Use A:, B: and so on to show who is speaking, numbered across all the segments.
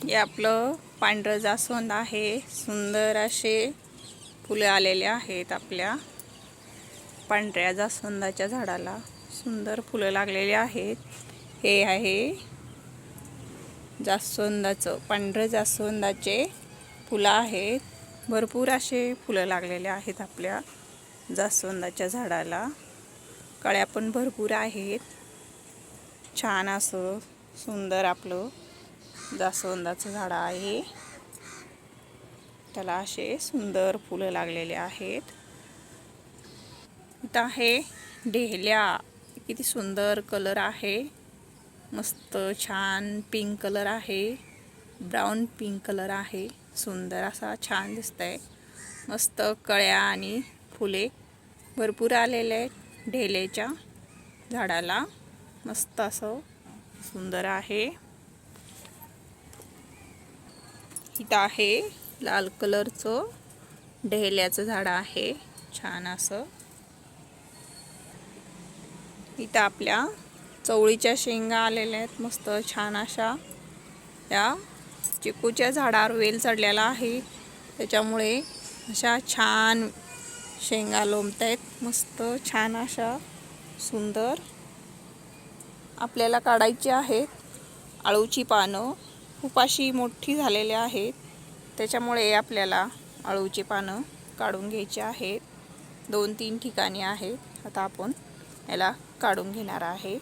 A: हे आपलं पांढरं जास्वंद आहे. सुंदर असे फुले आलेले आहेत. आपल्या पांढऱ्या जास्वंदाच्या झाडाला सुंदर फुलं लागलेली आहेत. हे आहे जास्वंदाचं, पांढरं जास्वंदाचे फुलं आहेत. भरपूर असे फुलं लागलेले आहेत आपल्या जास्वंदाच्या झाडाला. कळ्या पण भरपूर आहेत. छान असं सुंदर आपलं जास्वंदाचं झाड आहे. त्याला असे सुंदर फुलं लागलेले आहेत. इथं आहे डेहल्या. किती सुंदर कलर आहे. मस्त छान पिंक कलर आहे. ब्राऊन पिंक कलर आहे. सुंदर असा छान दिसतंय. मस्त कळ्या आणि फुले भरपूर आलेले आहेत डेहल्याच्या झाडाला. मस्त असं सुंदर आहे. इथं आहे लाल कलरचं डेहल्याचं झाड आहे. छान असं. इथं आपल्या चवळीच्या शेंगा आलेल्या आहेत. मस्त छान अशा. या चिकूच्या झाडावर वेल चढलेला आहे. त्याच्यामुळे अशा छान शेंगा लोंबत आहेत. मस्त छान अशा सुंदर आपल्याला काढायची आहेत. अळूची पानं खूप अशी मोठी झालेली आहेत. त्याच्यामुळे आपल्याला अळूची पानं काढून घ्यायची आहेत. 2-3 ठिकाणी आहेत. आता आपण याला काढून घेणार आहे.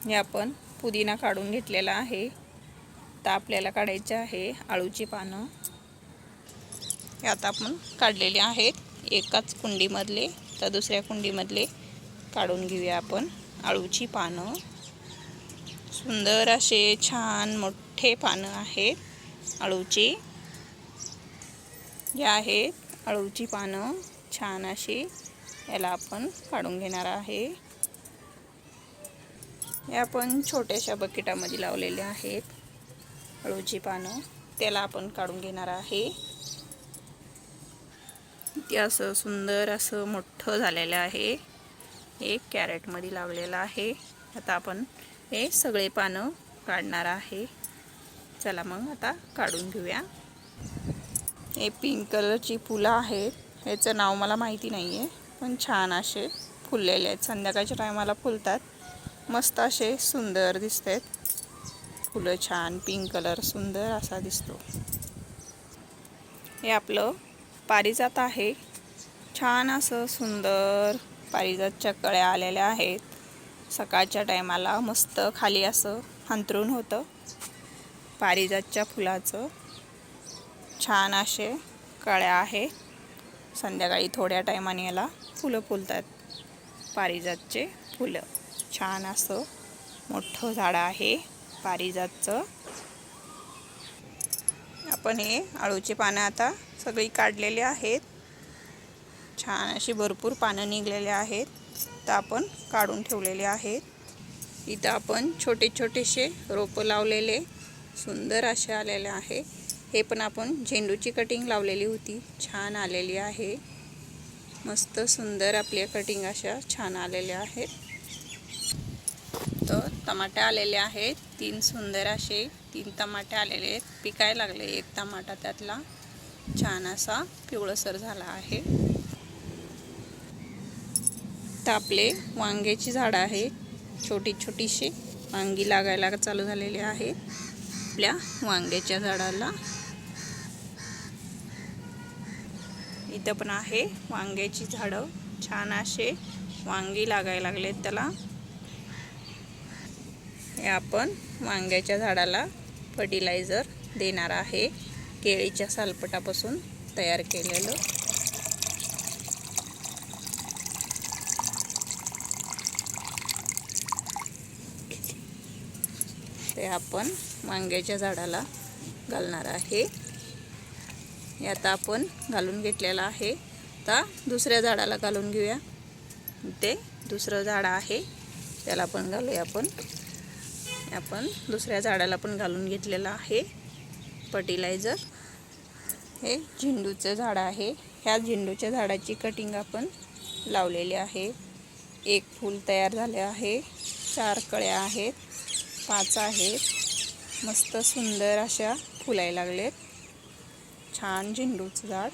A: हे आपण पुदिना काढून घेतलेला आहे. आता आपल्याला काढायचे आहे अळूची पानं. हे आता आपण काढलेले आहेत. एकाच कुंडीमधले तर दुसऱ्या कुंडीमधले काढून घेऊया आपण अळूची पानं. सुंदर असे छान मोठे पानं आहेत अळूची. हे आहेत अळूची पानं छान अशी. याला आपण काढून घेणार आहे. हे आपण छोट्याशा बकेटामध्ये लावलेले आहेत अळूची पानं. त्याला आपण काढून घेणार आहे. ते असं सुंदर असं मोठं झालेलं आहे. एक कॅरेटमध्ये लावलेलं आहे. आता आपण हे सगळे पानं काढणार आहे. चला मग आता काढून घेऊया. हे पिंक कलरची फुलं आहेत. ह्याचं नाव मला माहिती नाही आहे, पण छान असे फुललेले आहेत. संध्याकाळच्या टायमाला फुलतात. मस्त असे सुंदर दिसत आहेत फुलं. छान पिंक कलर सुंदर असा दिसतो. हे आपलं पारिजात आहे. छान असं सुंदर पारिजातच्या कळ्या आलेल्या आहेत. सकाळच्या टायमाला मस्त खाली असं अंथरूण होतं पारिजातच्या फुलाचं. छान असे कळ्या आहेत. संध्याकाळी थोड्या टायमाने याला फुलं फुलतात पारिजातचे फुलं. छान असं मोठं झाड आहे पारिजातचं. आपण हे अळूची पानं आता सगळी काढलेली आहेत. छान अशी भरपूर पानं निघलेले आहेत. तर आपण काढून ठेवलेले आहेत. इथं आपण छोटे छोटेसे रोपं लावलेले सुंदर असे आलेले आहे. हे पण आपण झेंडूची कटिंग लावलेली होती. छान आलेली आहे. मस्त सुंदर आपल्या कटिंग अशा छान आलेल्या आहेत. तर टमाटे आलेले आहेत. 3 सुंदर असे 3 टमाटे आलेले आहेत. पिकायला लागले. एक टमाटा त्यातला छान असा पिवळसर झाला आहे. तर आपले वांग्याची झाडं आहेत. छोटी छोटीशी वांगी लागायला चालू झालेली आहे आपल्या वांग्याच्या झाडाला. इथं पण आहे वांग्याची झाडं. छान असे वांगी लागायला लागलेत त्याला. हे आपण वांग्याच्या झाडाला फर्टिलायझर देणार आहे. केळीच्या सालपटापासून तयार केलेलं. ते आपण वांग्याच्या झाडाला घालणार आहे. हे आता आपण घालून घेतलेलं आहे. आता दुसऱ्या झाडाला घालून घेऊया. ते दुसरं झाड आहे त्याला पण घालूया आपण दुसऱ्या झाडाला पण घालून घेतलेलं आहे फर्टिलायझर. हे झेंडूचं झाड आहे. ह्या झेंडूच्या झाडाची कटिंग आपण लावलेली आहे. एक फूल तयार झाले आहे. 4 कळ्या आहेत. 5 आहेत. मस्त सुंदर अशा फुलायला लागलेत. छान झेंडूचं झाड.